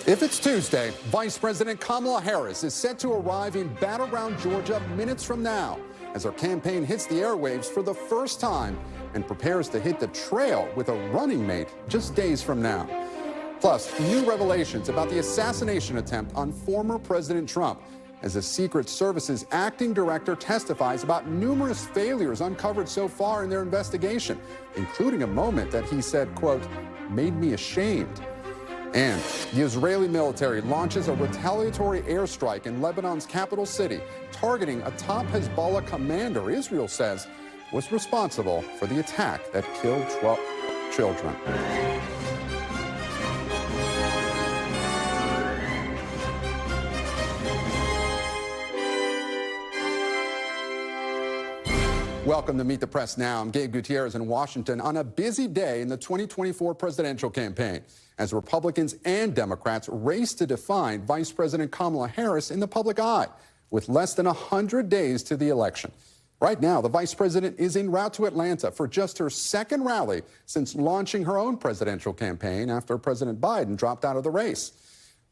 If it's Tuesday, Vice President Kamala Harris is set to arrive in battleground Georgia minutes from now as her campaign hits the airwaves for the first time and prepares to hit the trail with a running mate just days from now. Plus, new revelations about the assassination attempt on former President Trump as the Secret Service's acting director testifies about numerous failures uncovered so far in their investigation, including a moment that he said, quote, made me ashamed. And the Israeli military launches a retaliatory airstrike in Lebanon's capital city, targeting a top Hezbollah commander Israel says was responsible for the attack that killed 12 children. Welcome to Meet the Press Now. I'm Gabe Gutierrez in Washington on a busy day in the 2024 presidential campaign as Republicans and Democrats race to define Vice President Kamala Harris in the public eye with less than 100 days to the election. Right now, the vice president is en route to Atlanta for just her second rally since launching her own presidential campaign after President Biden dropped out of the race.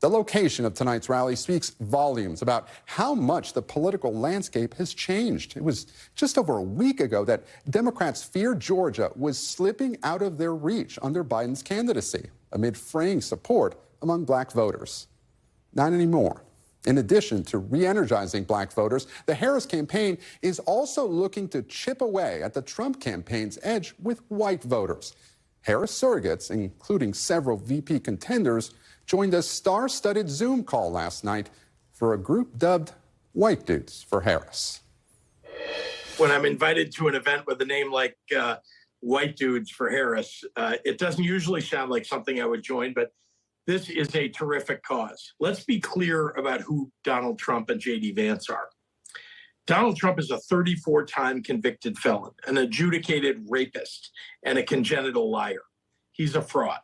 The location of tonight's rally speaks volumes about how much the political landscape has changed. It was just over a week ago that Democrats feared Georgia was slipping out of their reach under Biden's candidacy amid fraying support among black voters. Not anymore. In addition to re-energizing black voters, the Harris campaign is also looking to chip away at the Trump campaign's edge with white voters. Harris surrogates, including several VP contenders, joined a star-studded Zoom call last night for a group dubbed White Dudes for Harris. When I'm invited to an event with a name like White Dudes for Harris, it doesn't usually sound like something I would join, but this is a terrific cause. Let's be clear about who Donald Trump and J.D. Vance are. Donald Trump is a 34-time convicted felon, an adjudicated rapist, and a congenital liar. He's a fraud.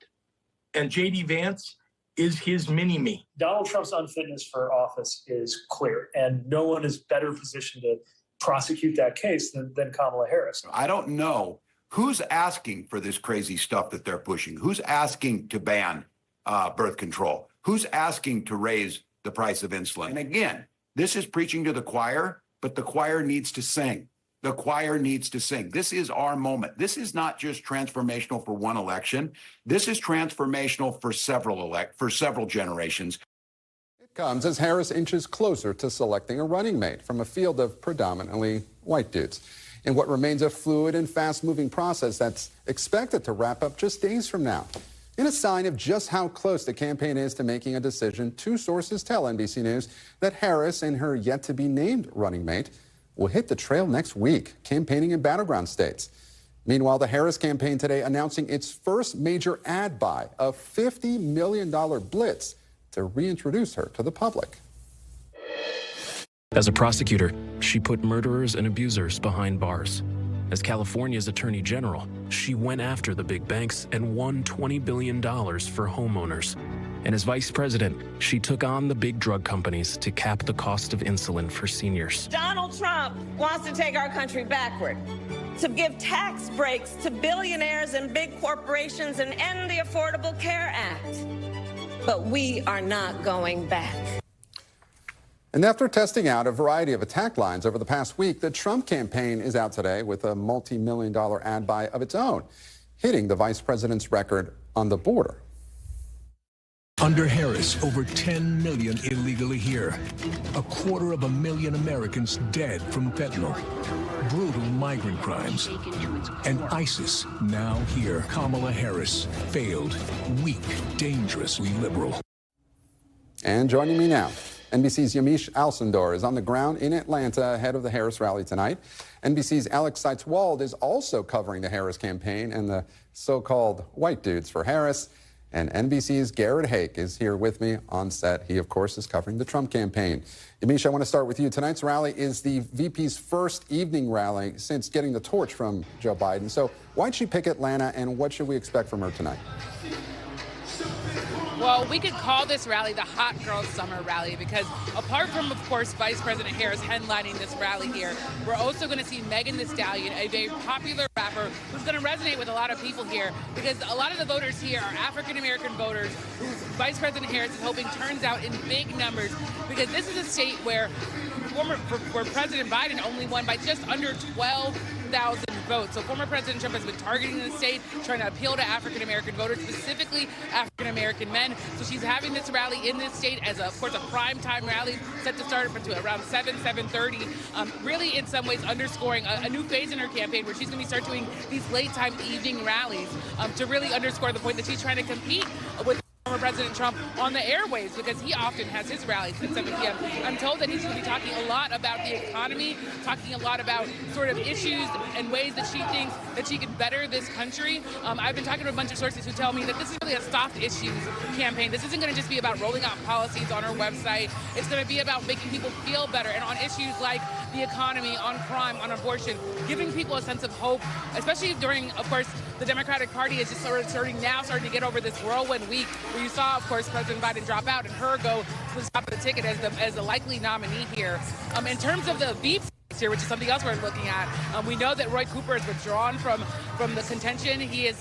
And J.D. Vance is his mini-me. Donald Trump's unfitness for office is clear, and no one is better positioned to prosecute that case than Kamala Harris. I don't know who's asking for this crazy stuff that they're pushing. Who's asking to ban birth control? Who's asking to raise the price of insulin? And again, this is preaching to the choir, but the choir needs to sing. The choir needs to sing. This is our moment. This is not just transformational for one election. This is transformational for several generations. It comes as Harris inches closer to selecting a running mate from a field of predominantly white dudes in what remains a fluid and fast-moving process that's expected to wrap up just days from now. In a sign of just how close the campaign is to making a decision, two sources tell NBC News that Harris and her yet-to-be-named running mate will hit the trail next week, campaigning in battleground states. Meanwhile, the Harris campaign today announcing its first major ad buy, a $50 million blitz to reintroduce her to the public. As a prosecutor, she put murderers and abusers behind bars. As California's attorney general, she went after the big banks and won $20 billion for homeowners. And as vice president, she took on the big drug companies to cap the cost of insulin for seniors. Donald Trump wants to take our country backward, to give tax breaks to billionaires and big corporations and end the Affordable Care Act. But we are not going back. And after testing out a variety of attack lines over the past week, the Trump campaign is out today with a multi-million-dollar ad buy of its own, hitting the vice president's record on the border. Under Harris, over 10 million illegally here. 250,000 Americans dead from fentanyl. Brutal migrant crimes. And ISIS now here. Kamala Harris, failed, weak, dangerously liberal. And joining me now, NBC's Yamiche Alcindor is on the ground in Atlanta ahead of the Harris rally tonight. NBC's Alex Seitz-Wald is also covering the Harris campaign and the so-called White Dudes for Harris. And NBC's Garrett Hake is here with me on set. He, of course, is covering the Trump campaign. Yamiche, I want to start with you. Tonight's rally is the VP's first evening rally since getting the torch from Joe Biden. So why'd she pick Atlanta, and what should we expect from her tonight? Well, we could call this rally the Hot Girl Summer Rally because apart from, of course, Vice President Harris headlining this rally here, we're also going to see Megan Thee Stallion, a very popular rapper who's going to resonate with a lot of people here because a lot of the voters here are African-American voters who Vice President Harris is hoping turns out in big numbers because this is a state where President Biden only won by just under 12,000 votes. So former President Trump has been targeting the state, trying to appeal to African-American voters, specifically African-American men. So she's having this rally in this state as, of course, a prime-time rally set to start around 7:30. Really, in some ways, underscoring a new phase in her campaign where she's going to start doing these late-time evening rallies to really underscore the point that she's trying to compete with former President Trump on the airwaves because he often has his rallies at 7 p.m. I'm told that he's going to be talking a lot about the economy, talking a lot about sort of issues and ways that she thinks that she can better this country. I've been talking to a bunch of sources who tell me that this is really a soft issues campaign. This isn't going to just be about rolling out policies on her website. It's going to be about making people feel better and on issues like the economy, on crime, on abortion, giving people a sense of hope, especially during, of course, the Democratic Party is just sort of starting to get over this whirlwind week where you saw, of course, President Biden drop out and her go to the top of the ticket as the likely nominee here. In terms of the VP here, which is something else we're looking at, we know that Roy Cooper has withdrawn from the contention. He is,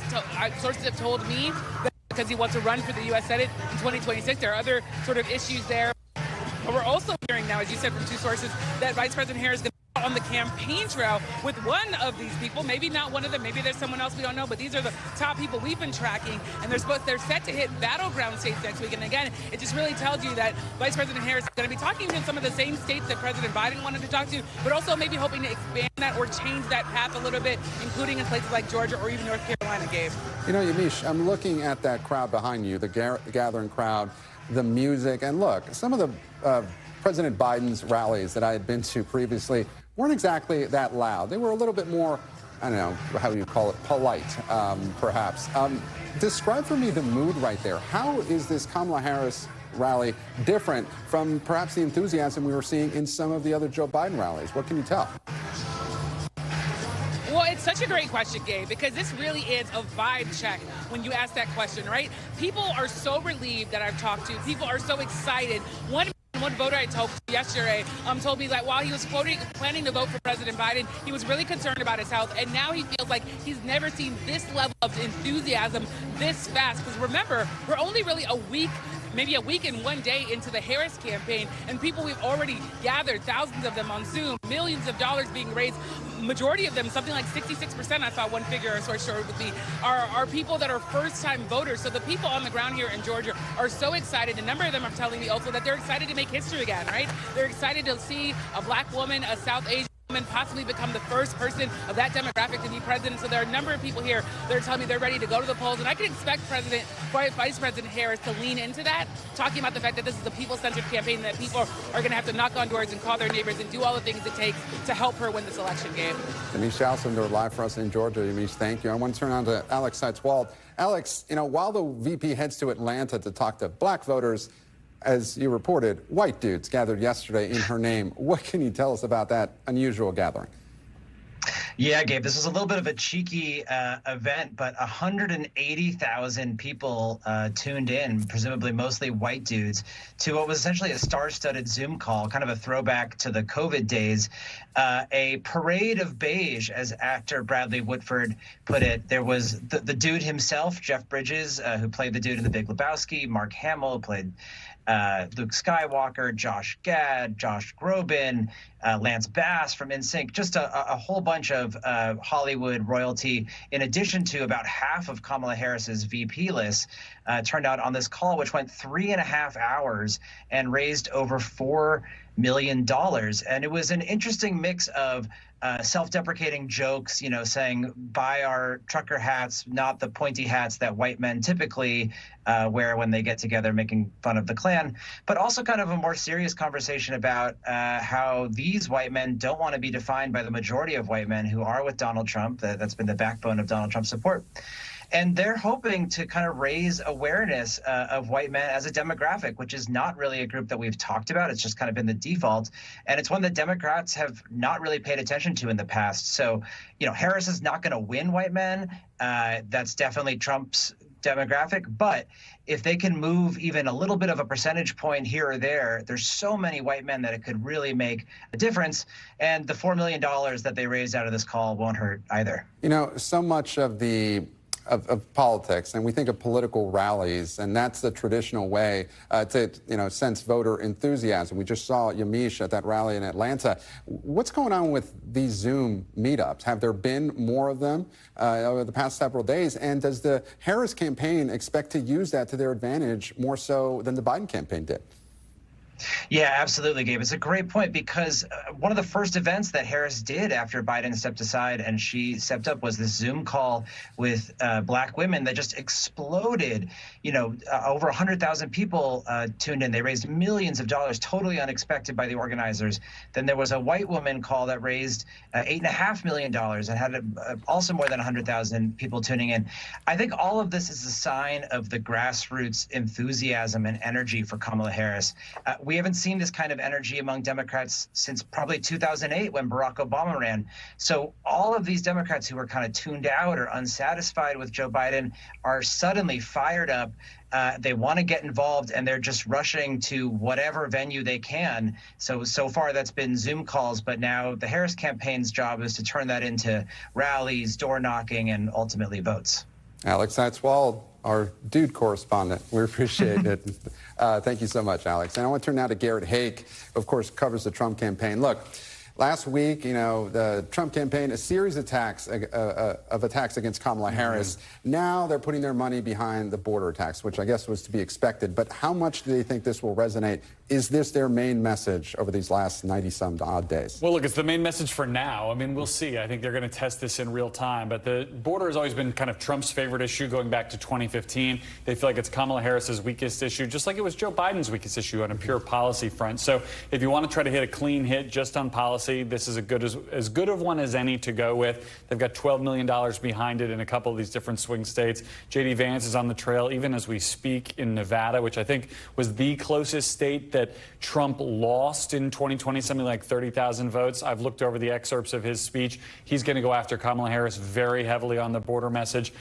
sources have told me that because he wants to run for the U.S. Senate in 2026. There are other sort of issues there. But we're also hearing now, as you said from two sources, that Vice President Harris is going to be on the campaign trail with one of these people, maybe not one of them, maybe there's someone else we don't know, but these are the top people we've been tracking, and they're set to hit battleground states next week. And again, it just really tells you that Vice President Harris is going to be talking in some of the same states that President Biden wanted to talk to, but also maybe hoping to expand that or change that path a little bit, including in places like Georgia or even North Carolina, Gabe. You know, Yamiche, I'm looking at that crowd behind you, the gathering crowd, the music, and look, some of the President Biden's rallies that I had been to previously weren't exactly that loud. They were a little bit more, I don't know, how you call it, polite, perhaps. Describe for me the mood right there. How is this Kamala Harris rally different from perhaps the enthusiasm we were seeing in some of the other Joe Biden rallies? What can you tell? Well, it's such a great question, Gabe, because this really is a vibe check when you ask that question, right? People are so relieved that I've talked to. People are so excited. One voter I talked to yesterday told me that while he was planning to vote for President Biden, he was really concerned about his health, and now he feels like he's never seen this level of enthusiasm this fast. Because remember, we're only really maybe a week and 1 day into the Harris campaign, and people we've already gathered, thousands of them on Zoom, millions of dollars being raised. Majority of them, something like 66%, I saw one figure a source shared with me, are people that are first-time voters. So the people on the ground here in Georgia are so excited. A number of them are telling me also that they're excited to make history again, right? They're excited to see a black woman, a South Asian woman possibly become the first person of that demographic to be president. So there are a number of people here that are telling me they're ready to go to the polls. And I can expect Vice President Harris to lean into that, talking about the fact that this is a people-centered campaign, that people are going to have to knock on doors and call their neighbors and do all the things it takes to help her win this election game. Yamiche Alcindor live for us in Georgia. Yamiche, thank you. I want to turn on to Alex Seitz-Wald. Alex, you know, while the VP heads to Atlanta to talk to black voters, as you reported, white dudes gathered yesterday in her name. What can you tell us about that unusual gathering? Yeah, Gabe, this is a little bit of a cheeky event, but 180,000 people tuned in, presumably mostly white dudes, to what was essentially a star-studded Zoom call, kind of a throwback to the COVID days, a parade of beige, as actor Bradley Whitford put it. There was the dude himself, Jeff Bridges, who played the dude in The Big Lebowski, Mark Hamill, who played Luke Skywalker, Josh Gad, Josh Groban, Lance Bass from NSYNC, just a whole bunch of Hollywood royalty, in addition to about half of Kamala Harris's VP list, turned out on this call, which went 3.5 hours and raised over $4 million. And it was an interesting mix of self-deprecating jokes, you know, saying buy our trucker hats, not the pointy hats that white men typically wear when they get together, making fun of the Klan, but also kind of a more serious conversation about how these white men don't want to be defined by the majority of white men who are with Donald Trump. That's been the backbone of Donald Trump's support. And they're hoping to kind of raise awareness of white men as a demographic, which is not really a group that we've talked about. It's just kind of been the default. And it's one that Democrats have not really paid attention to in the past. So, you know, Harris is not going to win white men. That's definitely Trump's demographic, but if they can move even a little bit of a percentage point here or there, there's so many white men that it could really make a difference. And the $4 million that they raised out of this call won't hurt either. You know, so much of of politics, and we think of political rallies, and that's the traditional way to, sense voter enthusiasm. We just saw Yamiche at that rally in Atlanta. What's going on with these Zoom meetups? Have there been more of them over the past several days? And does the Harris campaign expect to use that to their advantage more so than the Biden campaign did? Yeah, absolutely, Gabe. It's a great point because one of the first events that Harris did after Biden stepped aside and she stepped up was this Zoom call with Black women that just exploded. Over 100,000 people tuned in. They raised millions of dollars, totally unexpected by the organizers. Then there was a white woman call that raised $8.5 million and had also more than 100,000 people tuning in. I think all of this is a sign of the grassroots enthusiasm and energy for Kamala Harris. We haven't seen this kind of energy among Democrats since probably 2008 when Barack Obama ran. So all of these Democrats who were kind of tuned out or unsatisfied with Joe Biden are suddenly fired up. They want to get involved, and they're just rushing to whatever venue they can. So far that's been Zoom calls, but now the Harris campaign's job is to turn that into rallies, door knocking, and ultimately votes. Alex Seitzwald, our dude correspondent. We appreciate it. Thank you so much, Alex. And I want to turn now to Garrett Haake, of course, covers the Trump campaign. Look, last week, the Trump campaign, a series of attacks against Kamala Harris. Now they're putting their money behind the border attacks, which I guess was to be expected. But how much do they think this will resonate? Is this their main message over these last 90-some odd days? Well, look, it's the main message for now. I mean, we'll see. I think they're going to test this in real time. But the border has always been kind of Trump's favorite issue going back to 2015. They feel like it's Kamala Harris's weakest issue, just like it was Joe Biden's weakest issue on a pure policy front. So if you want to try to hit a clean hit just on policy, this is as good of one as any to go with. They've got $12 million behind it in a couple of these different swing states. J.D. Vance is on the trail, even as we speak, in Nevada, which I think was the closest state that Trump lost in 2020, something like 30,000 votes. I've looked over the excerpts of his speech. He's going to go after Kamala Harris very heavily on the border message.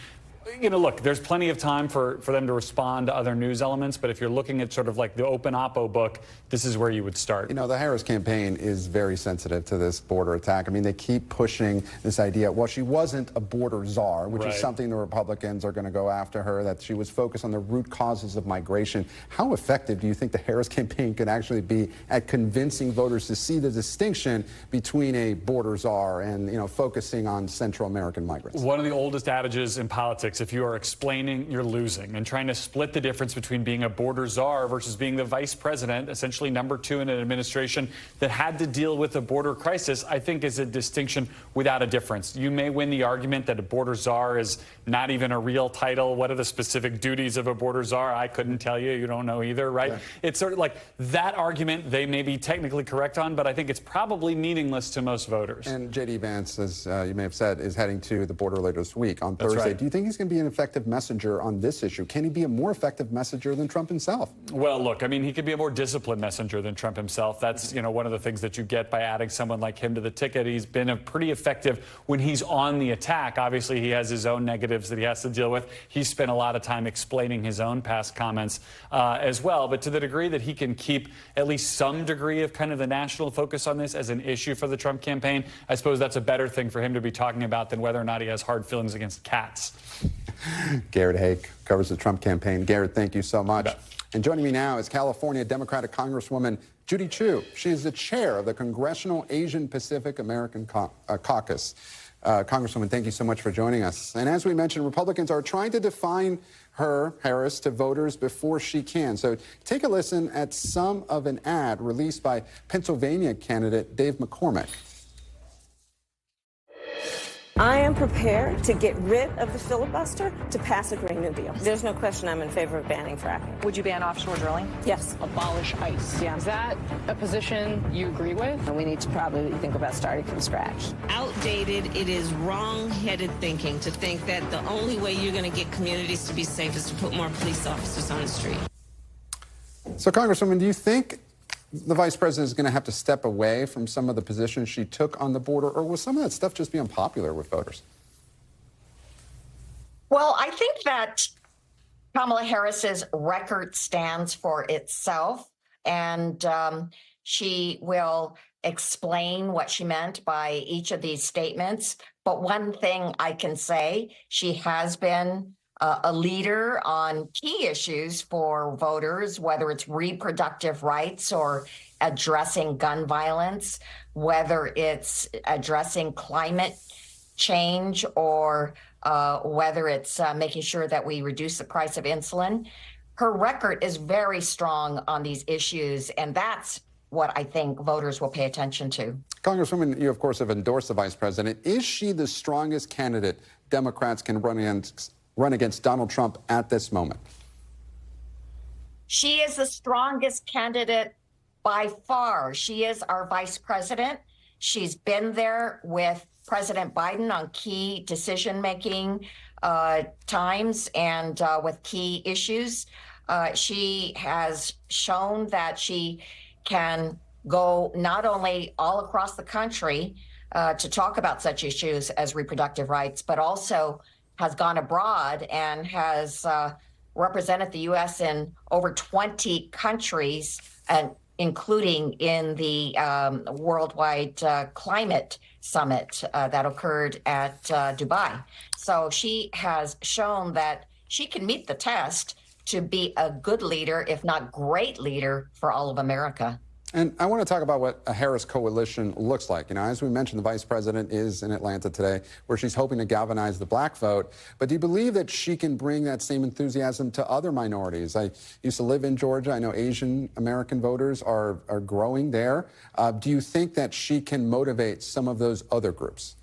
Look, there's plenty of time for them to respond to other news elements, but if you're looking at sort of like the open oppo book, this is where you would start. The Harris campaign is very sensitive to this border attack. I mean, they keep pushing this idea, well, she wasn't a border czar, which is something the Republicans are going to go after her, that she was focused on the root causes of migration. How effective do you think the Harris campaign can actually be at convincing voters to see the distinction between a border czar and, focusing on Central American migrants? One of the oldest adages in politics, if you are explaining, you're losing, and trying to split the difference between being a border czar versus being the vice president, essentially number two in an administration that had to deal with a border crisis, I think is a distinction without a difference. You may win the argument that a border czar is not even a real title. What are the specific duties of a border czar? I couldn't tell you. You don't know either, right? Yeah. It's sort of like that argument they may be technically correct on, but I think it's probably meaningless to most voters. And J.D. Vance, as you may have said, is heading to the border later this week on Thursday. Right. Do you think he's going to be an effective messenger on this issue? Can he be a more effective messenger than Trump himself? Well, look, I mean, he could be a more disciplined messenger than Trump himself. That's, one of the things that you get by adding someone like him to the ticket. He's been pretty effective when he's on the attack. Obviously, he has his own negatives that he has to deal with. He's spent a lot of time explaining his own past comments as well. But to the degree that he can keep at least some degree of kind of the national focus on this as an issue for the Trump campaign, I suppose that's a better thing for him to be talking about than whether or not he has hard feelings against cats. Garrett Haake covers the Trump campaign. Garrett, thank you so much. And joining me now is California Democratic Congresswoman Judy Chu. She is the chair of the Congressional Asian Pacific American Caucus. Congresswoman, thank you so much for joining us. And as we mentioned, Republicans are trying to define her, Harris, to voters before she can. So take a listen at some of an ad released by Pennsylvania candidate Dave McCormick. I am prepared to get rid of the filibuster to pass a Green New Deal. There's no question I'm in favor of banning fracking. Would you ban offshore drilling? Yes. Abolish ICE? Yeah. Is that a position you agree with? And we need to probably think about starting from scratch. Outdated, it is wrong-headed thinking to think that the only way you're going to get communities to be safe is to put more police officers on the street. So, Congresswoman, do you think the vice president is going to have to step away from some of the positions she took on the border, or will some of that stuff just be unpopular with voters? Well, I think that Kamala Harris's record stands for itself, and she will explain what she meant by each of these statements. But one thing I can say, she has been a leader on key issues for voters, whether it's reproductive rights or addressing gun violence, whether it's addressing climate change or whether it's making sure that we reduce the price of insulin. Her record is very strong on these issues, and that's what I think voters will pay attention to. Congresswoman, you, of course, have endorsed the vice president. Is she the strongest candidate Democrats can run against Donald Trump at this moment? She is the strongest candidate by far. She is our vice president. She's been there with President Biden on key decision-making times and with key issues. She has shown that she can go not only all across the country to talk about such issues as reproductive rights, but also has gone abroad and has represented the U.S. in over 20 countries, and including in the worldwide climate summit that occurred at Dubai. So she has shown that she can meet the test to be a good leader, if not great leader, for all of America. And I want to talk about what a Harris coalition looks like. You know, as we mentioned, the vice president is in Atlanta today, where she's hoping to galvanize the black vote. But do you believe that she can bring that same enthusiasm to other minorities? I used to live in Georgia. I know Asian American voters are growing there. Do you think that she can motivate some of those other groups?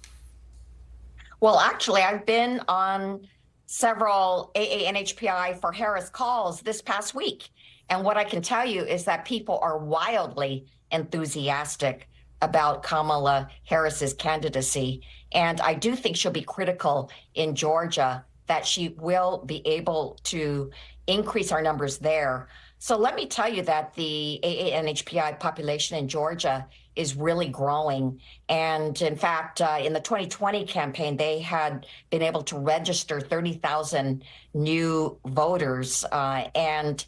Well, actually, I've been on several AANHPI for Harris calls this past week. And what I can tell you is that people are wildly enthusiastic about Kamala Harris's candidacy. And I do think she'll be critical in Georgia, that she will be able to increase our numbers there. So let me tell you that the AANHPI population in Georgia is really growing. And in fact, in the 2020 campaign, they had been able to register 30,000 new voters, and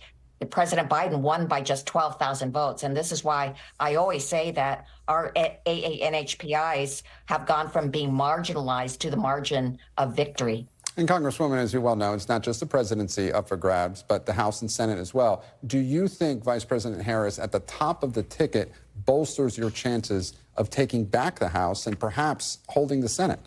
President Biden won by just 12,000 votes. And this is why I always say that our AANHPIs have gone from being marginalized to the margin of victory. And Congresswoman, as you well know, it's not just the presidency up for grabs, but the House and Senate as well. Do you think Vice President Harris at the top of the ticket bolsters your chances of taking back the House and perhaps holding the Senate?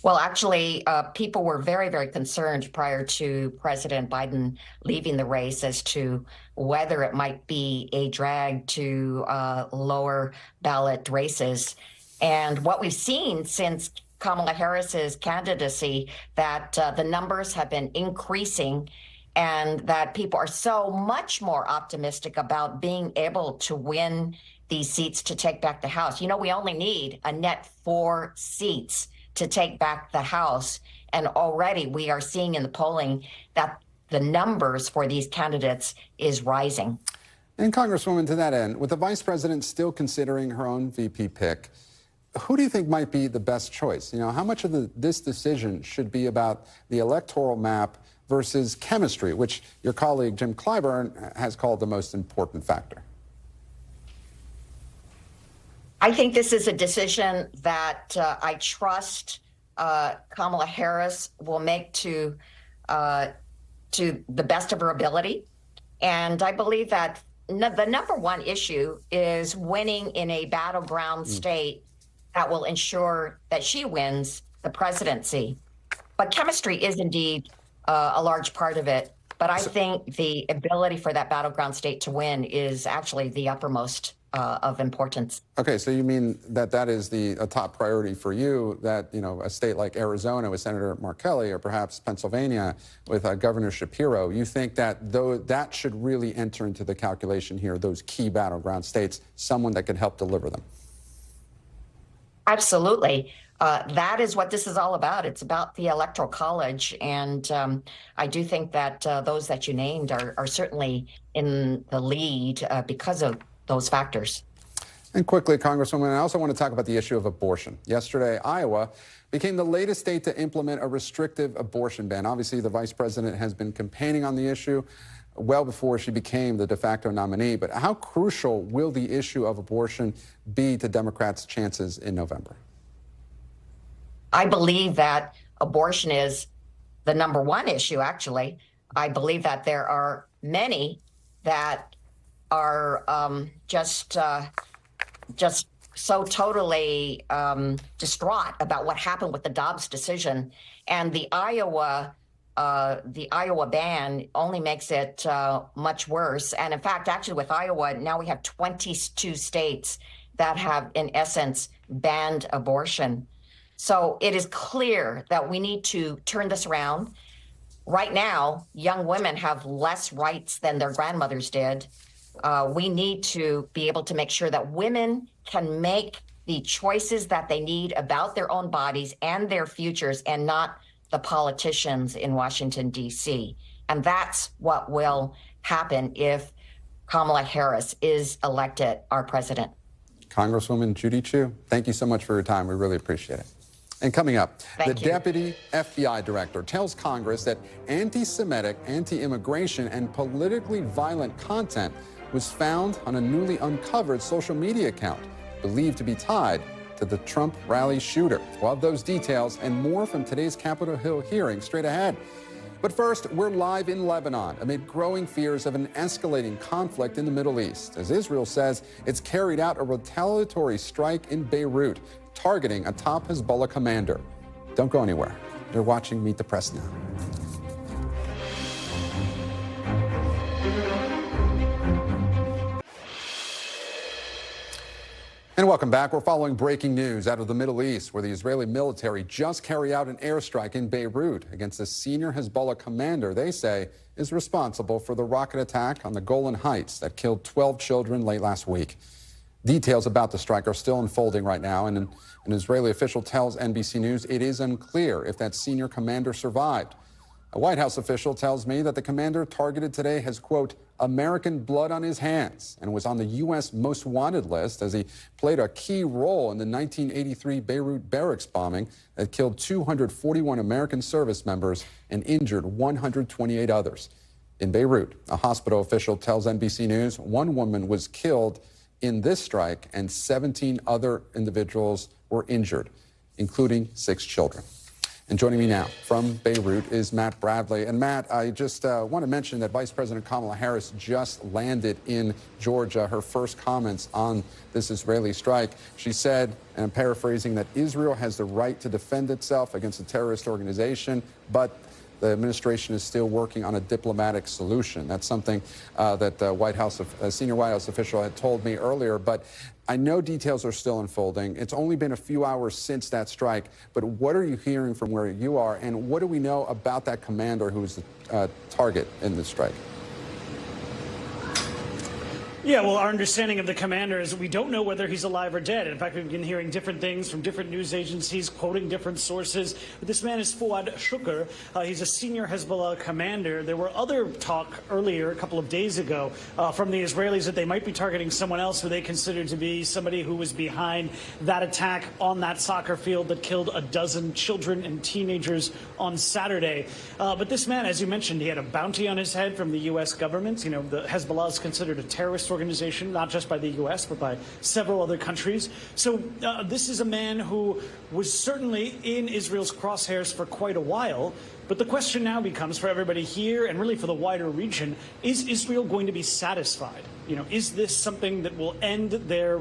Well, actually, people were very, very concerned prior to President Biden leaving the race as to whether it might be a drag to lower ballot races. And what we've seen since Kamala Harris's candidacy, that the numbers have been increasing and that people are so much more optimistic about being able to win these seats to take back the House. You know, we only need a net 4 seats to take back the House. And already we are seeing in the polling that the numbers for these candidates is rising. And Congresswoman, to that end, with the vice president still considering her own VP pick, who do you think might be the best choice? You know, how much of this decision should be about the electoral map versus chemistry, which your colleague Jim Clyburn has called the most important factor? I think this is a decision that I trust Kamala Harris will make to the best of her ability. And I believe that the number one issue is winning in a battleground state that will ensure that she wins the presidency. But chemistry is indeed a large part of it. But I think the ability for that battleground state to win is actually the uppermost of importance. Okay, so you mean that that is a top priority for you, that, you know, a state like Arizona with Senator Mark Kelly, or perhaps Pennsylvania with Governor Shapiro, you think that that should really enter into the calculation here, those key battleground states, someone that could help deliver them? Absolutely. That is what this is all about. It's about the Electoral College. And I do think that those that you named are certainly in the lead because of those factors. And quickly, Congresswoman, I also want to talk about the issue of abortion. Yesterday, Iowa became the latest state to implement a restrictive abortion ban. Obviously, the vice president has been campaigning on the issue well before she became the de facto nominee. But how crucial will the issue of abortion be to Democrats' chances in November? I believe that abortion is the number one issue, actually. I believe that there are many that are just so totally distraught about what happened with the Dobbs decision, and the Iowa ban only makes it much worse. And in fact, actually, with Iowa now we have 22 states that have, in essence, banned abortion. So it is clear that we need to turn this around. Right now, young women have less rights than their grandmothers did. We need to be able to make sure that women can make the choices that they need about their own bodies and their futures, and not the politicians in Washington, D.C. And that's what will happen if Kamala Harris is elected our president. Congresswoman Judy Chu, thank you so much for your time. We really appreciate it. And coming up, the deputy FBI director tells Congress that anti-Semitic, anti-immigration, and politically violent content was found on a newly uncovered social media account believed to be tied to the Trump rally shooter. We'll have those details and more from today's Capitol Hill hearing straight ahead. But first, we're live in Lebanon amid growing fears of an escalating conflict in the Middle East, as Israel says it's carried out a retaliatory strike in Beirut, targeting a top Hezbollah commander. Don't go anywhere. You're watching Meet the Press now. And welcome back. We're following breaking news out of the Middle East, where the Israeli military just carried out an airstrike in Beirut against a senior Hezbollah commander they say is responsible for the rocket attack on the Golan Heights that killed 12 children late last week. Details about the strike are still unfolding right now, and an Israeli official tells NBC News it is unclear if that senior commander survived. A White House official tells me that the commander targeted today has, quote, American blood on his hands, and was on the U.S. most wanted list as he played a key role in the 1983 Beirut barracks bombing that killed 241 American service members and injured 128 others. In Beirut, a hospital official tells NBC News one woman was killed in this strike and 17 other individuals were injured, including 6 children. And joining me now from Beirut is Matt Bradley. And Matt, I just want to mention that Vice President Kamala Harris just landed in Georgia. Her first comments on this Israeli strike, she said, and I'm paraphrasing, that Israel has the right to defend itself against a terrorist organization, but the administration is still working on a diplomatic solution. That's something that a senior White House official had told me earlier. But I know details are still unfolding. It's only been a few hours since that strike. But what are you hearing from where you are? And what do we know about that commander who was the target in the strike? Yeah, well, our understanding of the commander is we don't know whether he's alive or dead. In fact, we've been hearing different things from different news agencies, quoting different sources. But this man is Fouad Shukr. He's a senior Hezbollah commander. There were other talk earlier, a couple of days ago, from the Israelis that they might be targeting someone else who they consider to be somebody who was behind that attack on that soccer field that killed a dozen children and teenagers on Saturday. But this man, as you mentioned, he had a bounty on his head from the U.S. government. You know, the Hezbollah is considered a terrorist organization, not just by the U.S., but by several other countries. So this is a man who was certainly in Israel's crosshairs for quite a while. But the question now becomes, for everybody here and really for the wider region, is Israel going to be satisfied? You know, is this something that will end their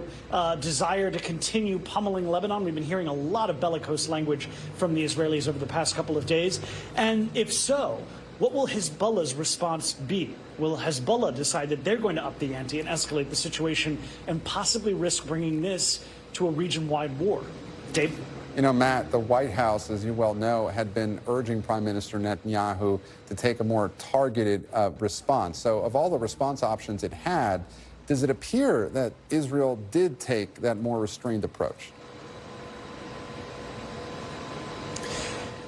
desire to continue pummeling Lebanon? We've been hearing a lot of bellicose language from the Israelis over the past couple of days. And if so, what will Hezbollah's response be? Will Hezbollah decide that they're going to up the ante and escalate the situation and possibly risk bringing this to a region-wide war? Dave? You know, Matt, the White House, as you well know, had been urging Prime Minister Netanyahu to take a more targeted response. So of all the response options it had, does it appear that Israel did take that more restrained approach?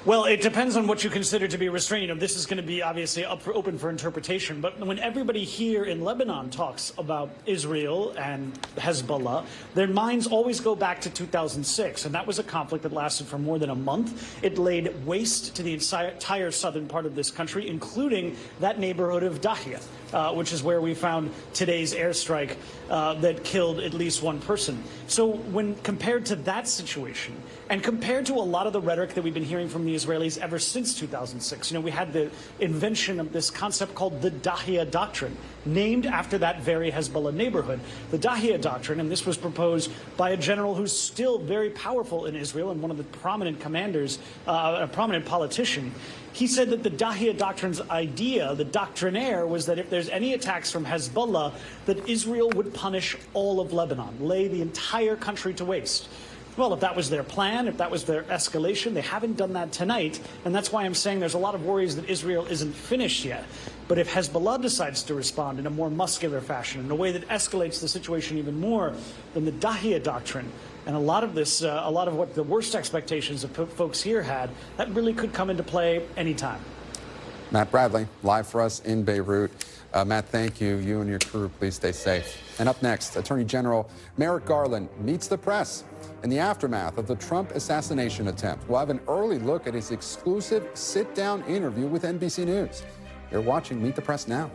Well, it depends on what you consider to be restraint. You know, this is going to be obviously open for interpretation. But when everybody here in Lebanon talks about Israel and Hezbollah, their minds always go back to 2006. And that was a conflict that lasted for more than a month. It laid waste to the entire southern part of this country, including that neighborhood of Dahia, which is where we found today's airstrike that killed at least one person. So when compared to that situation, and compared to a lot of the rhetoric that we've been hearing from the Israelis ever since 2006, you know, we had the invention of this concept called the Dahia Doctrine, named after that very Hezbollah neighborhood. The Dahia Doctrine, and this was proposed by a general who's still very powerful in Israel and one of the prominent commanders, a prominent politician. He said that the Dahia Doctrine's idea, the doctrinaire, was that if there's any attacks from Hezbollah, that Israel would punish all of Lebanon, lay the entire country to waste. Well, if that was their plan, if that was their escalation, they haven't done that tonight. And that's why I'm saying there's a lot of worries that Israel isn't finished yet. But if Hezbollah decides to respond in a more muscular fashion, in a way that escalates the situation even more, then the Dahia Doctrine and a lot of this, a lot of what the worst expectations of folks here had, that really could come into play anytime. Matt Bradley, live for us in Beirut. Matt, thank you. You and your crew, please stay safe. And up next, Attorney General Merrick Garland meets the press in the aftermath of the Trump assassination attempt. We'll have an early look at his exclusive sit-down interview with NBC News. You're watching Meet the Press now.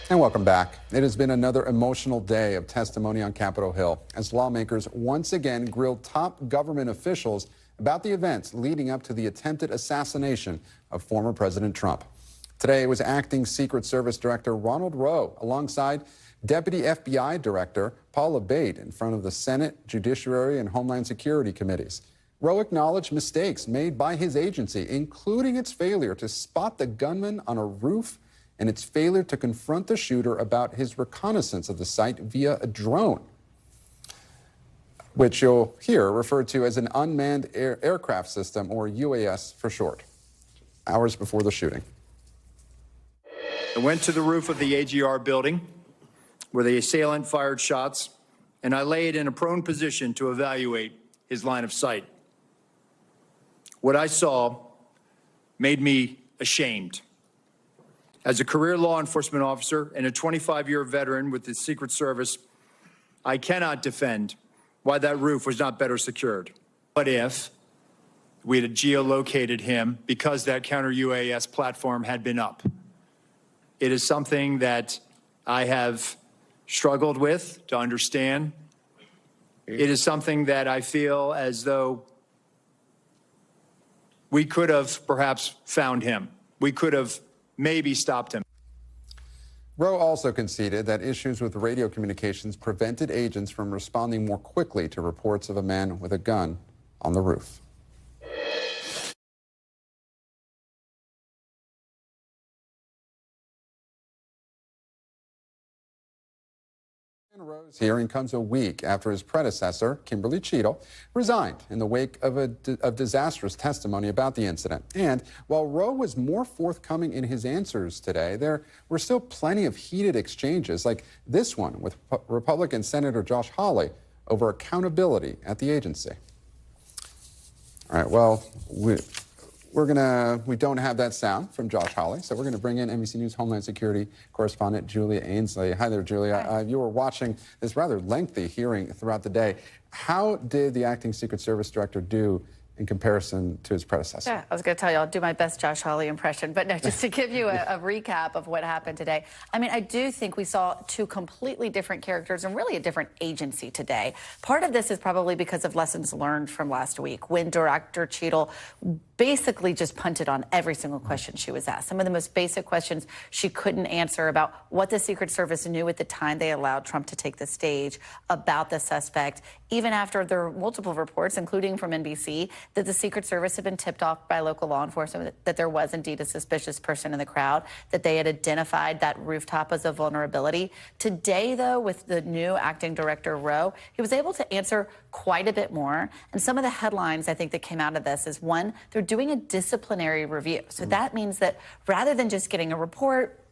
And welcome back. It has been another emotional day of testimony on Capitol Hill as lawmakers once again grilled top government officials about the events leading up to the attempted assassination of former President Trump. Today was Acting Secret Service Director Ronald Rowe alongside Deputy FBI Director Paula Bate in front of the Senate, Judiciary, and Homeland Security committees. Rowe acknowledged mistakes made by his agency, including its failure to spot the gunman on a roof and its failure to confront the shooter about his reconnaissance of the site via a drone, which you'll hear referred to as an unmanned aircraft system, or UAS for short, hours before the shooting. I went to the roof of the AGR building where the assailant fired shots, and I laid in a prone position to evaluate his line of sight. What I saw made me ashamed. As a career law enforcement officer and a 25-year veteran with the Secret Service, I cannot defend why that roof was not better secured. What if we had geolocated him because that counter-UAS platform had been up? It is something that I have struggled with to understand. It is something that I feel as though we could have perhaps found him. We could have maybe stopped him. Rowe also conceded that issues with radio communications prevented agents from responding more quickly to reports of a man with a gun on the roof. Rowe's hearing comes a week after his predecessor, Kimberly Cheadle, resigned in the wake of disastrous testimony about the incident. And while Rowe was more forthcoming in his answers today, there were still plenty of heated exchanges, like this one with Republican Senator Josh Hawley over accountability at the agency. All right, well, we don't have that sound from Josh Hawley, so we're going to bring in NBC News Homeland Security correspondent Julia Ainsley. Hi there, Julia. You were watching this rather lengthy hearing throughout the day. How did the Acting Secret Service Director do in comparison to his predecessor? Yeah, I was going to tell you, I'll do my best Josh Hawley impression, but no, just to give you a recap of what happened today. I mean, I do think we saw two completely different characters and really a different agency today. Part of this is probably because of lessons learned from last week when Director Cheadle basically just punted on every single question she was asked. Some of the most basic questions she couldn't answer about what the Secret Service knew at the time they allowed Trump to take the stage about the suspect, even after there were multiple reports, including from NBC, that the Secret Service had been tipped off by local law enforcement that there was indeed a suspicious person in the crowd, that they had identified that rooftop as a vulnerability. Today, though, with the new acting director, Rowe, he was able to answer quite a bit more. And some of the headlines, I think, that came out of this is, one, they're doing a disciplinary review. So that means that rather than just getting a report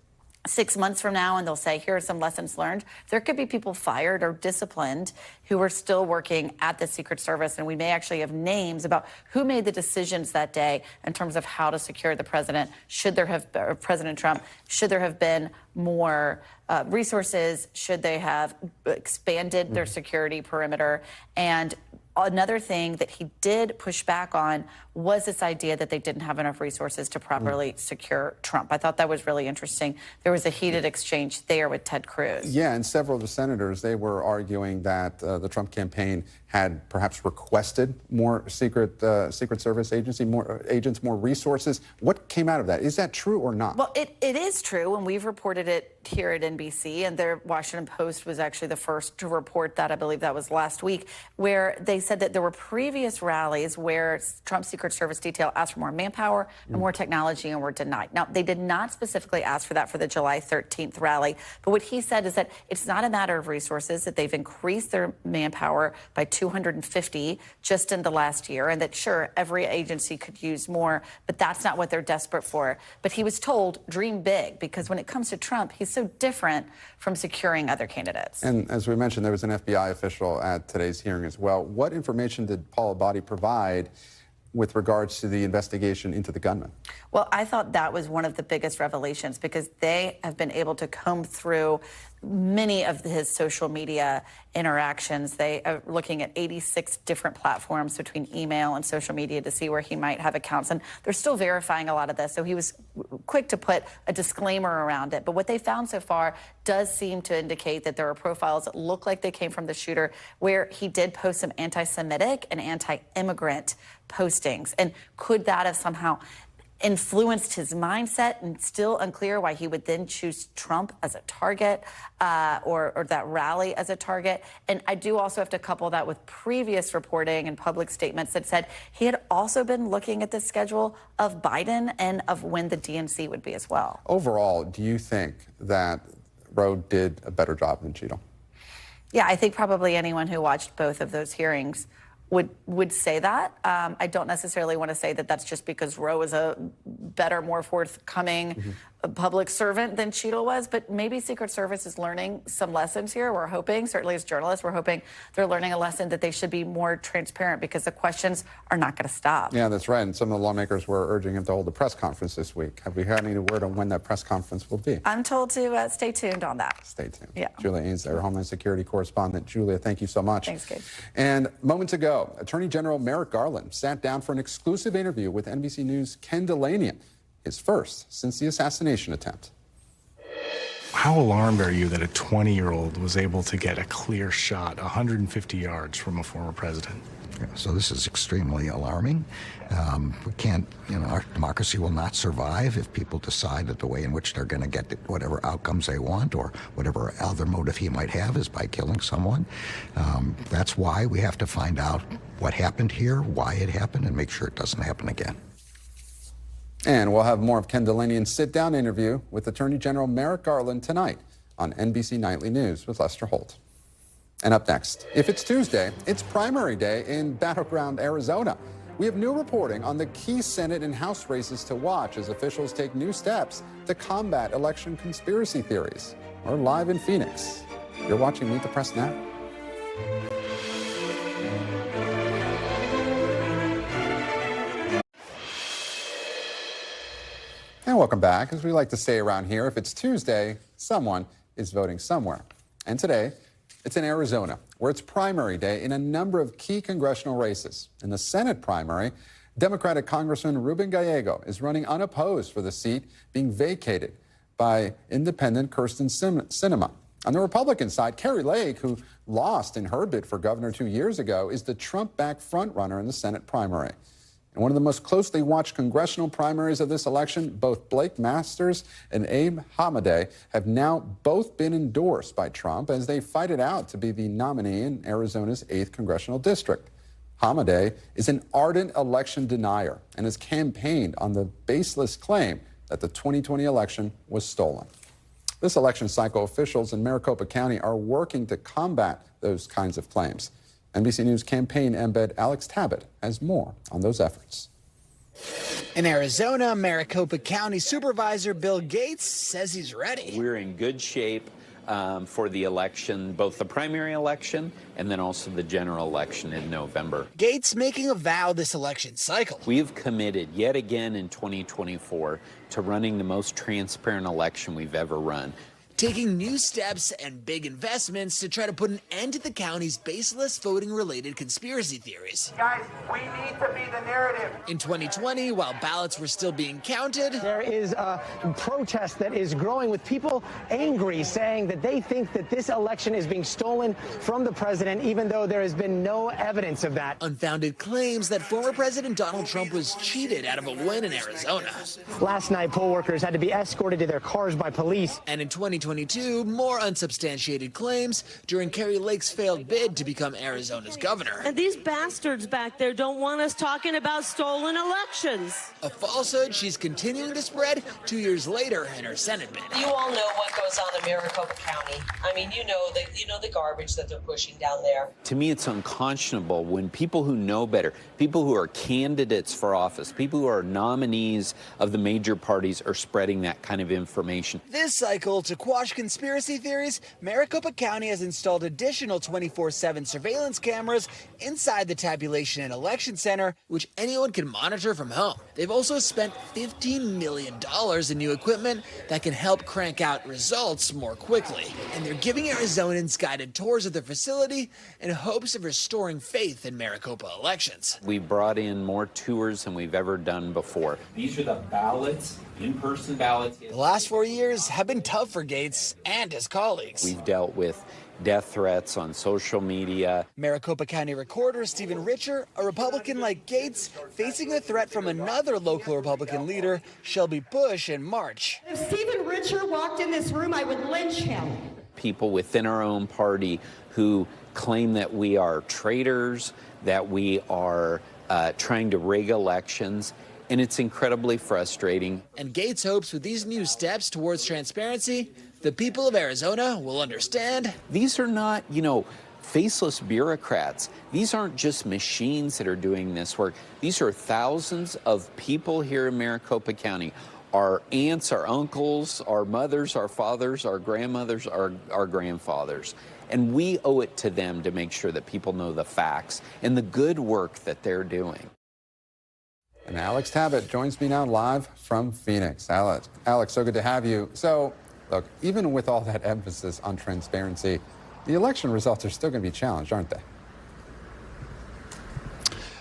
6 months from now and they'll say, here are some lessons learned. There could be people fired or disciplined who are still working at the Secret Service. And we may actually have names about who made the decisions that day in terms of how to secure the president. Should there have, or President Trump, should there have been more resources? Should they have expanded their security perimeter? And another thing that he did push back on was this idea that they didn't have enough resources to properly secure Trump. I thought that was really interesting. There was a heated exchange there with Ted Cruz. Yeah, and several of the senators, they were arguing that the Trump campaign had perhaps requested more Secret Service agency, more agents, more resources. What came out of that? Is that true or not? Well, it is true, and we've reported it here at NBC, and the Washington Post was actually the first to report that. I believe that was last week, where they said that there were previous rallies where Trump's Secret Service detail asked for more manpower and more technology and were denied. Now, they did not specifically ask for that for the July 13th rally, but what he said is that it's not a matter of resources, that they've increased their manpower by 250 just in the last year, and that, sure, every agency could use more, but that's not what they're desperate for. But he was told, dream big, because when it comes to Trump, he's so different from securing other candidates. And as we mentioned, there was an FBI official at today's hearing as well. What information did Paul Abadi provide with regards to the investigation into the gunman? Well, I thought that was one of the biggest revelations, because they have been able to comb through many of his social media interactions. They are looking at 86 different platforms between email and social media to see where he might have accounts. And they're still verifying a lot of this. So he was quick to put a disclaimer around it. But what they found so far does seem to indicate that there are profiles that look like they came from the shooter, where he did post some anti-Semitic and anti-immigrant postings. And could that have somehow influenced his mindset? And still unclear why he would then choose Trump as a target, or that rally as a target. And I do also have to couple that with previous reporting and public statements that said he had also been looking at the schedule of Biden and of when the DNC would be as well. Overall, do you think that Roe did a better job than Cheadle? Yeah, I think probably anyone who watched both of those hearings would say that. I don't necessarily want to say that that's just because Roe is a better, more forthcoming public servant than Cheadle was, but maybe Secret Service is learning some lessons here. We're hoping, certainly as journalists, we're hoping they're learning a lesson that they should be more transparent, because the questions are not going to stop. Yeah, that's right. And some of the lawmakers were urging him to hold a press conference this week. Have we had any word on when that press conference will be? I'm told to stay tuned on that. Stay tuned. Yeah. Julia Ains there, Homeland Security correspondent. Julia, thank you so much. Thanks, Gabe. And moments ago, Attorney General Merrick Garland sat down for an exclusive interview with NBC News' Ken Dilanian, his first since the assassination attempt. How alarmed are you that a 20-year-old was able to get a clear shot 150 yards from a former president? So this is extremely alarming. We can't, our democracy will not survive if people decide that the way in which they're going to get whatever outcomes they want, or whatever other motive he might have, is by killing someone. That's why we have to find out what happened here, why it happened, and make sure it doesn't happen again. And we'll have more of Ken Dilanian's sit-down interview with Attorney General Merrick Garland tonight on NBC Nightly News with Lester Holt. And up next, if it's Tuesday, it's primary day in battleground Arizona. We have new reporting on the key Senate and House races to watch as officials take new steps to combat election conspiracy theories. We're live in Phoenix. You're watching Meet the Press now. And welcome back. As we like to say around here, if it's Tuesday, someone is voting somewhere. And today, it's in Arizona, where it's primary day in a number of key congressional races. In the Senate primary, Democratic Congressman Ruben Gallego is running unopposed for the seat being vacated by independent Kirsten Sinema. On the Republican side, Kari Lake, who lost in her bid for governor 2 years ago, is the Trump-backed frontrunner in the Senate primary. In one of the most closely watched congressional primaries of this election, both Blake Masters and Abe Hamadeh have now both been endorsed by Trump as they fight it out to be the nominee in Arizona's 8th congressional district. Hamadeh is an ardent election denier and has campaigned on the baseless claim that the 2020 election was stolen. This election cycle, officials in Maricopa County are working to combat those kinds of claims. NBC News campaign embed Alex Tabbitt has more on those efforts. In Arizona, Maricopa County Supervisor Bill Gates says he's ready. We're in good shape for the election, both the primary election and then also the general election in November. Gates making a vow this election cycle. We've committed yet again in 2024 to running the most transparent election we've ever run. Taking new steps and big investments to try to put an end to the county's baseless voting-related conspiracy theories. Guys, we need to be the narrative. In 2020, while ballots were still being counted, there is a protest that is growing with people angry, saying that they think that this election is being stolen from the president, even though there has been no evidence of that. Unfounded claims that former President Donald Trump was cheated out of a win in Arizona. Last night, poll workers had to be escorted to their cars by police. And in 2022, more unsubstantiated claims during Kari Lake's failed bid to become Arizona's governor. And these bastards back there don't want us talking about stolen elections. A falsehood she's continuing to spread 2 years later in her Senate bid. You all know what goes on in Maricopa County. I mean, you know the garbage that they're pushing down there. To me, it's unconscionable when people who know better, people who are candidates for office, people who are nominees of the major parties are spreading that kind of information. This cycle, to quash conspiracy theories, Maricopa County has installed additional 24/7 surveillance cameras inside the tabulation and election center, which anyone can monitor from home. They've also spent $15 million in new equipment that can help crank out results more quickly. And they're giving Arizonans guided tours of the facility in hopes of restoring faith in Maricopa elections. We brought in more tours than we've ever done before. These are the ballots, in-person ballots. The last 4 years have been tough for Gates and his colleagues. We've dealt with death threats on social media. Maricopa County Recorder Stephen Richer, a Republican like Gates, facing a threat from another local Republican leader, Shelby Bush, in March. If Stephen Richer walked in this room, I would lynch him. People within our own party who claim that we are traitors, that we are trying to rig elections. And it's incredibly frustrating. And Gates hopes with these new steps towards transparency, the people of Arizona will understand. These are not, faceless bureaucrats. These aren't just machines that are doing this work. These are thousands of people here in Maricopa County. Our aunts, our uncles, our mothers, our fathers, our grandmothers, our grandfathers. And we owe it to them to make sure that people know the facts and the good work that they're doing. And Alex Tabbitt joins me now live from Phoenix. Alex, so good to have you. So, look, even with all that emphasis on transparency, the election results are still going to be challenged, aren't they?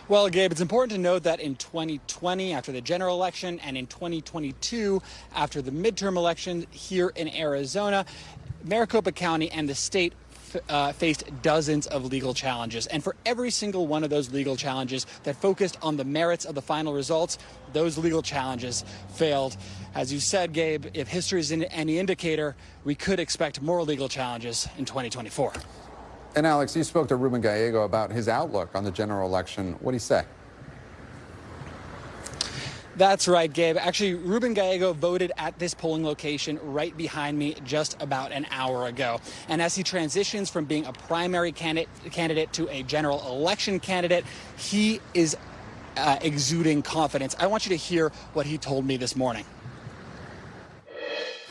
Well, Gabe, it's important to note that in 2020, after the general election, and in 2022, after the midterm election here in Arizona, Maricopa County and the state faced dozens of legal challenges. And for every single one of those legal challenges that focused on the merits of the final results, those legal challenges failed. As you said, Gabe, if history is any indicator, we could expect more legal challenges in 2024. And Alex, you spoke to Ruben Gallego about his outlook on the general election. What did he say? That's right, Gabe. Actually, Ruben Gallego voted at this polling location right behind me just about an hour ago. And as he transitions from being a primary candidate to a general election candidate, he is exuding confidence. I want you to hear what he told me this morning.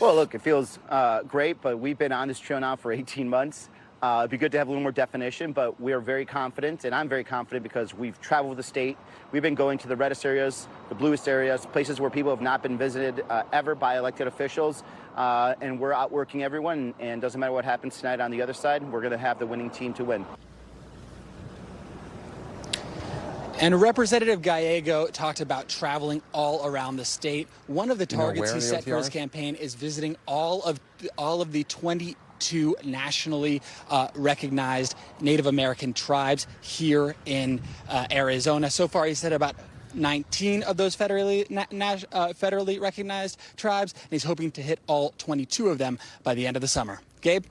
Well, look, it feels great, but we've been on this trail now for 18 months. It'd be good to have a little more definition, but we are very confident, and I'm very confident because we've traveled the state. We've been going to the reddest areas, the bluest areas, places where people have not been visited ever by elected officials, and we're outworking everyone, and doesn't matter what happens tonight on the other side, we're going to have the winning team to win. And Representative Gallego talked about traveling all around the state. One of the targets he set for his campaign is visiting all of the 22 nationally recognized Native American tribes here in Arizona. So far, he said about 19 of those federally recognized tribes, and he's hoping to hit all 22 of them by the end of the summer. Gabe?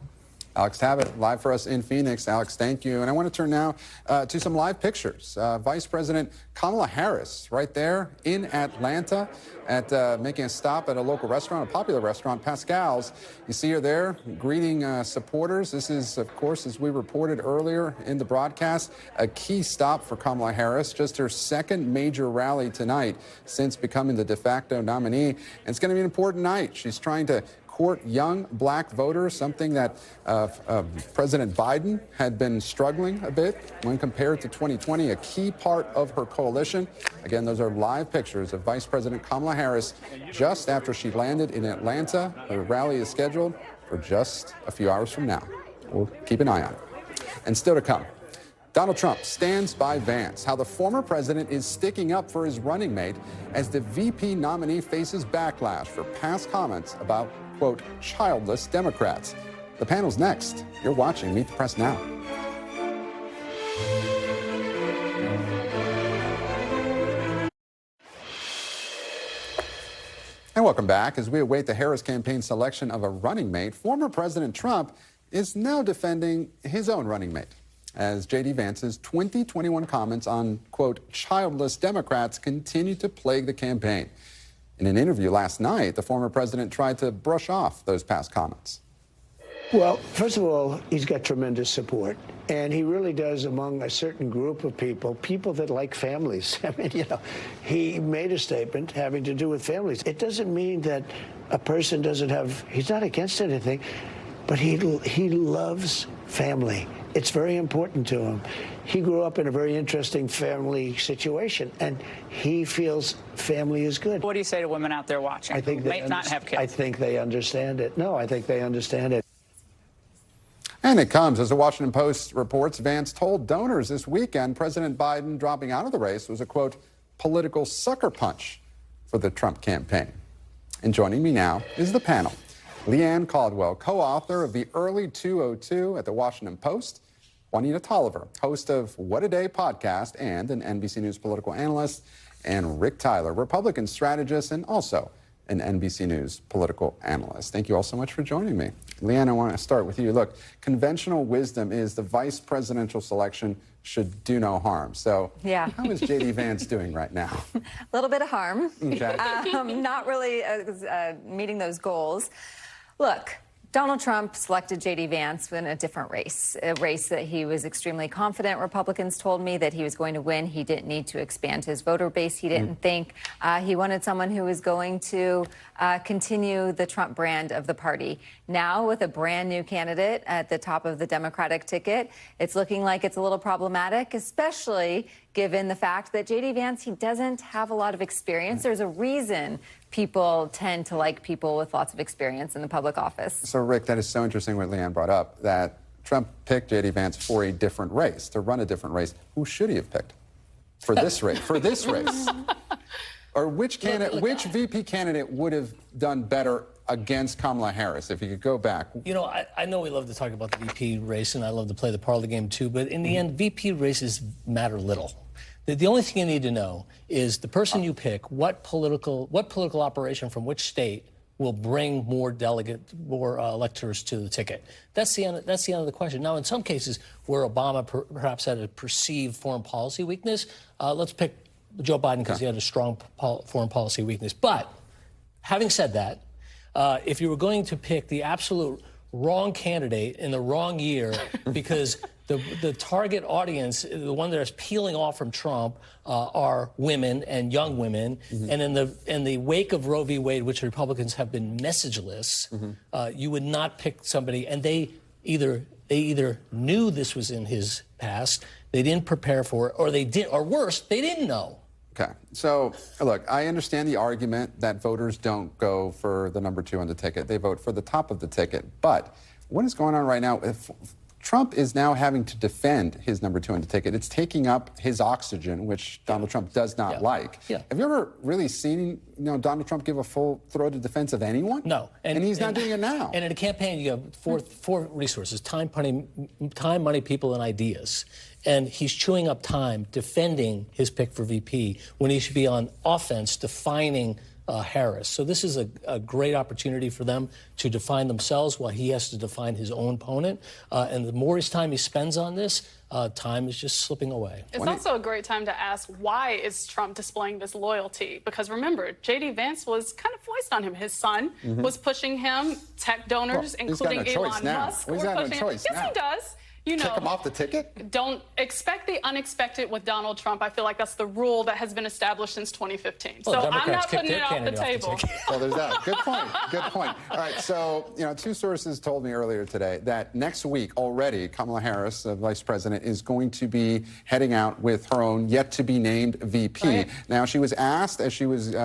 Alex Tabbitt, live for us in Phoenix. Alex, thank you. And I want to turn now to some live pictures. Vice President Kamala Harris right there in Atlanta at making a stop at a local restaurant, a popular restaurant, Pascal's. You see her there greeting supporters. This is, of course, as we reported earlier in the broadcast, a key stop for Kamala Harris, just her second major rally tonight since becoming the de facto nominee. And it's going to be an important night. She's trying to court young black voters, something that President Biden had been struggling a bit when compared to 2020, a key part of her coalition. Again, those are live pictures of Vice President Kamala Harris just after she landed in Atlanta. The rally is scheduled for just a few hours from now. We'll keep an eye on it. And still to come, Donald Trump stands by Vance, how the former president is sticking up for his running mate as the VP nominee faces backlash for past comments about, quote, childless Democrats. The panel's next. You're watching Meet the Press Now. And welcome back. As we await the Harris campaign selection of a running mate, former President Trump is now defending his own running mate, as J.D. Vance's 2021 comments on, quote, childless Democrats continue to plague the campaign. In an interview last night, the former president tried to brush off those past comments. Well, first of all, he's got tremendous support, and he really does among a certain group of people that like families. I mean, you know, he made a statement having to do with families. It doesn't mean that a person doesn't have, he's not against anything, but he loves family. It's very important to him. He grew up in a very interesting family situation, and he feels family is good. What do you say to women out there watching who may not have kids? I think they understand it. No, I think they understand it. And it comes, as the Washington Post reports, Vance told donors this weekend President Biden dropping out of the race was a, quote, political sucker punch for the Trump campaign. And joining me now is the panel. Leanne Caldwell, co-author of the Early 202 at the Washington Post. Juanita Tolliver, host of What a Day podcast and an NBC News political analyst. And Rick Tyler, Republican strategist and also an NBC News political analyst. Thank you all so much for joining me. Leanne, I want to start with you. Look, conventional wisdom is the vice presidential selection should do no harm. So yeah. How is J.D. Vance doing right now? A little bit of harm. Okay. Not really meeting those goals. Look, Donald Trump selected J.D. Vance in a different race, a race that he was extremely confident. Republicans told me that he was going to win. He didn't need to expand his voter base. He didn't think he wanted someone who was going to continue the Trump brand of the party. Now, with a brand new candidate at the top of the Democratic ticket, it's looking like it's a little problematic, especially given the fact that J.D. Vance, he doesn't have a lot of experience. There's a reason people tend to like people with lots of experience in the public office. So, Rick, that is so interesting what Leanne brought up, that Trump picked J.D. Vance for a different race, to run a different race. Who should he have picked for this race? For this race? Or which VP candidate would have done better against Kamala Harris, if you could go back? You know, I know we love to talk about the VP race, and I love to play the parlor game, too, but in the end, VP races matter little. The only thing you need to know is the person you pick, what political operation from which state will bring more electors to the ticket. That's the end of the question. Now, in some cases where Obama perhaps had a perceived foreign policy weakness, let's pick Joe Biden because he had a strong foreign policy weakness. But having said that, if you were going to pick the absolute wrong candidate in the wrong year because the target audience, the one that is peeling off from Trump, are women and young women. And in the wake of Roe v. Wade, which Republicans have been messageless, you would not pick somebody. And they either knew this was in his past, they didn't prepare for it, or they did, or worse, they didn't know. Okay. So, look, I understand the argument that voters don't go for the number 2 on the ticket. They vote for the top of the ticket. But what is going on right now? If Trump is now having to defend his number 2 on the ticket. It's taking up his oxygen, which Donald Trump does not like. Have you ever really seen Donald Trump give a full-throated defense of anyone? No. And he's not doing it now. And in a campaign, you have four resources: time, money, people, and ideas. And he's chewing up time defending his pick for VP when he should be on offense defining Harris. So this is a great opportunity for them to define themselves while he has to define his own opponent. And the more time he spends on this, time is just slipping away. It's also a great time to ask, why is Trump displaying this loyalty? Because remember, J.D. Vance was kind of foist on him. His son was pushing him. Tech donors, including Elon Musk, were pushing him. Yes, he does. You know, kick him off the ticket? Don't expect the unexpected with Donald Trump. I feel like that's the rule that has been established since 2015. Well, so I'm not putting it off the table. Well, there's that. Good point. Good point. All right. So, you know, two sources told me earlier today that next week already, Kamala Harris, the vice president, is going to be heading out with her own yet-to-be-named VP. Right. Now, she was asked as she was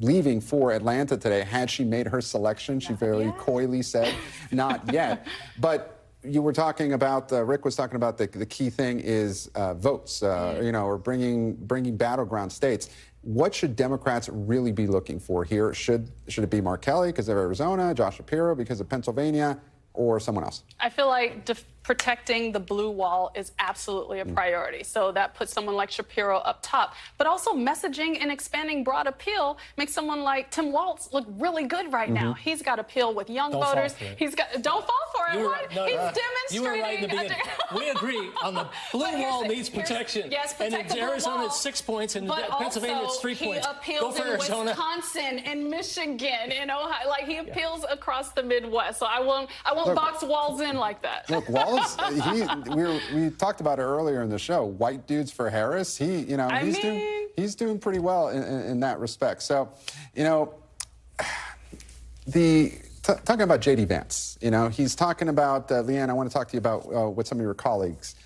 leaving for Atlanta today, had she made her selection? She very coyly said, not yet. But you were talking about, Rick was talking about the key thing is votes, you know, or bringing battleground states. What should Democrats really be looking for here? Should it be Mark Kelly because of Arizona, Josh Shapiro because of Pennsylvania, or someone else? I feel like protecting the blue wall is absolutely a priority. So that puts someone like Shapiro up top. But also messaging and expanding broad appeal makes someone like Tim Walz look really good right now. He's got appeal with young voters. He's got don't fall for it. He's demonstrating. You were right in the beginning. We agree on the blue wall needs protection. Yes, and in Arizona it's 6 points, and Pennsylvania it's 3 points. He appeals in Wisconsin and Michigan and Ohio. Like he appeals across the Midwest. So I won't box Walz in like that. Look, Walz. We talked about it earlier in the show. White dudes for Harris. He's doing pretty well in that respect. So, you know, talking about J.D. Vance. You know, he's talking about Leanne. I want to talk to you about what some of your colleagues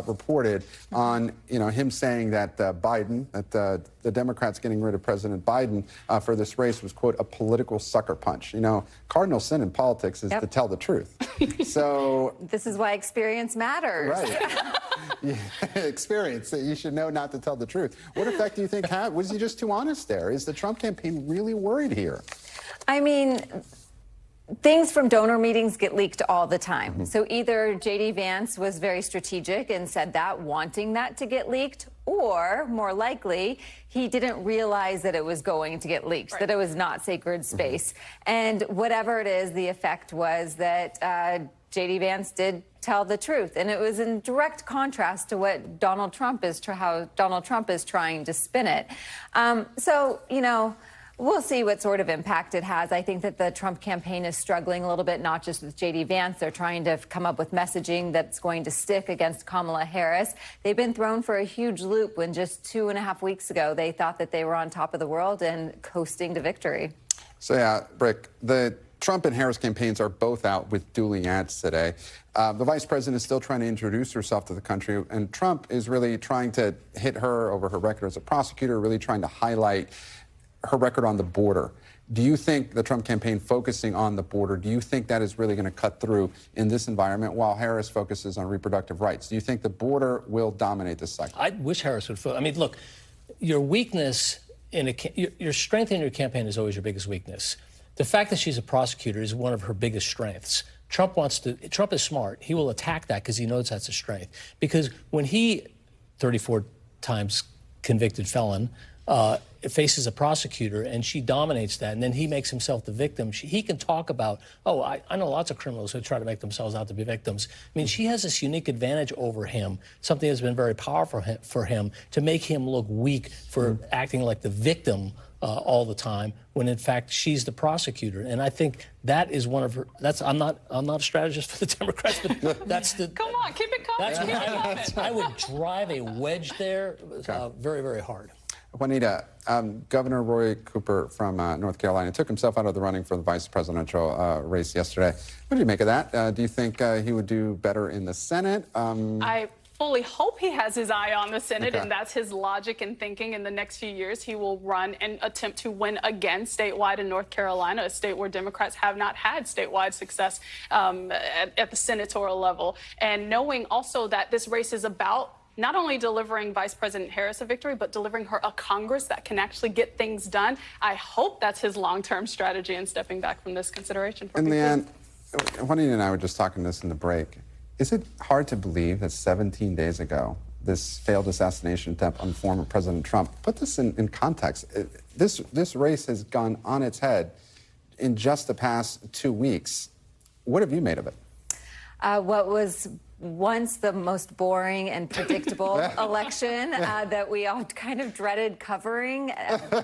reported on, you know, him saying that the Democrats getting rid of President Biden for this race was, quote, a political sucker punch. You know, cardinal sin in politics is to tell the truth. So this is why experience matters. Right. Experience. You should know not to tell the truth. What effect do you think was he just too honest there? Is the Trump campaign really worried here? I mean, things from donor meetings get leaked all the time. So either J.D. Vance was very strategic and said that, wanting that to get leaked, or more likely, he didn't realize that it was going to get leaked, that it was not sacred space. And whatever it is, the effect was that J.D. Vance did tell the truth. And it was in direct contrast to what how Donald Trump is trying to spin it. So, you know, we'll see what sort of impact it has. I think that the Trump campaign is struggling a little bit, not just with J.D. Vance. They're trying to come up with messaging that's going to stick against Kamala Harris. They've been thrown for a huge loop when just 2.5 weeks ago they thought that they were on top of the world and coasting to victory. So, yeah, Rick, the Trump and Harris campaigns are both out with dueling ads today. The vice president is still trying to introduce herself to the country, and Trump is really trying to hit her over her record as a prosecutor, really trying to highlight her record on the border. Do you think the Trump campaign focusing on the border, do you think that is really going to cut through in this environment while Harris focuses on reproductive rights? Do you think the border will dominate this cycle? I wish Harris would. I mean, look, your weakness your strength in your campaign is always your biggest weakness. The fact that she's a prosecutor is one of her biggest strengths. Trump is smart. He will attack that because he knows that's a strength. Because when he, 34 times convicted felon, faces a prosecutor and she dominates that, and then he makes himself the victim, he can talk about, oh, I know lots of criminals who try to make themselves out to be victims. I mean, she has this unique advantage over him, something that's been very powerful for him, to make him look weak for acting like the victim all the time, when in fact she's the prosecutor. And I think that is one of her. I'm not a strategist for the Democrats, but that's the. Come on, keep it coming. I would drive a wedge there, very, very hard. Juanita, Governor Roy Cooper from North Carolina took himself out of the running for the vice presidential race yesterday. What do you make of that? Do you think he would do better in the Senate? I fully hope he has his eye on the Senate, and that's his logic and thinking. In the next few years, he will run and attempt to win again statewide in North Carolina, a state where Democrats have not had statewide success at the senatorial level. And knowing also that this race is about not only delivering Vice President Harris a victory, but delivering her a Congress that can actually get things done. I hope that's his long-term strategy in stepping back from this consideration. And Leanne, Juanita and I were just talking this in the break. Is it hard to believe that 17 days ago, this failed assassination attempt on former President Trump, put this in context, This race has gone on its head in just the past 2 weeks. What have you made of it? What was once the most boring and predictable election that we all kind of dreaded covering,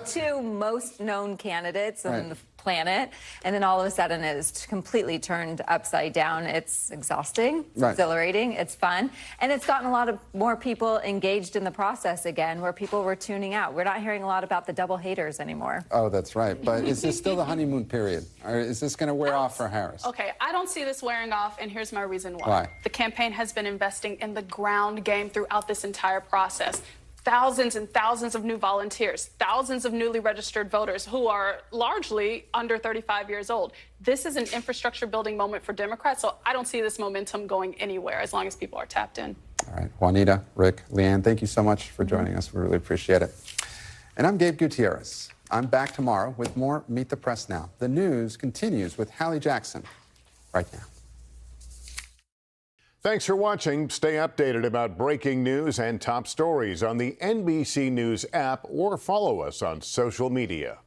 two most known candidates on the planet, and then all of a sudden it's completely turned upside down. It's exhausting, it's exhilarating, it's fun, and it's gotten a lot of more people engaged in the process again, where people were tuning out. We're not hearing a lot about the double haters anymore. Oh, that's right. But is this still the honeymoon period, or is this going to wear off for Harris? Okay, I don't see this wearing off, and here's my reason why. Why? The campaign has been investing in the ground game throughout this entire process. Thousands and thousands of new volunteers, thousands of newly registered voters who are largely under 35 years old. This is an infrastructure building moment for Democrats, so I don't see this momentum going anywhere as long as people are tapped in. All right, Juanita, Rick, Leanne, thank you so much for joining us. We really appreciate it. And I'm Gabe Gutierrez. I'm back tomorrow with more Meet the Press Now. The news continues with Hallie Jackson right now. Thanks for watching. Stay updated about breaking news and top stories on the NBC News app or follow us on social media.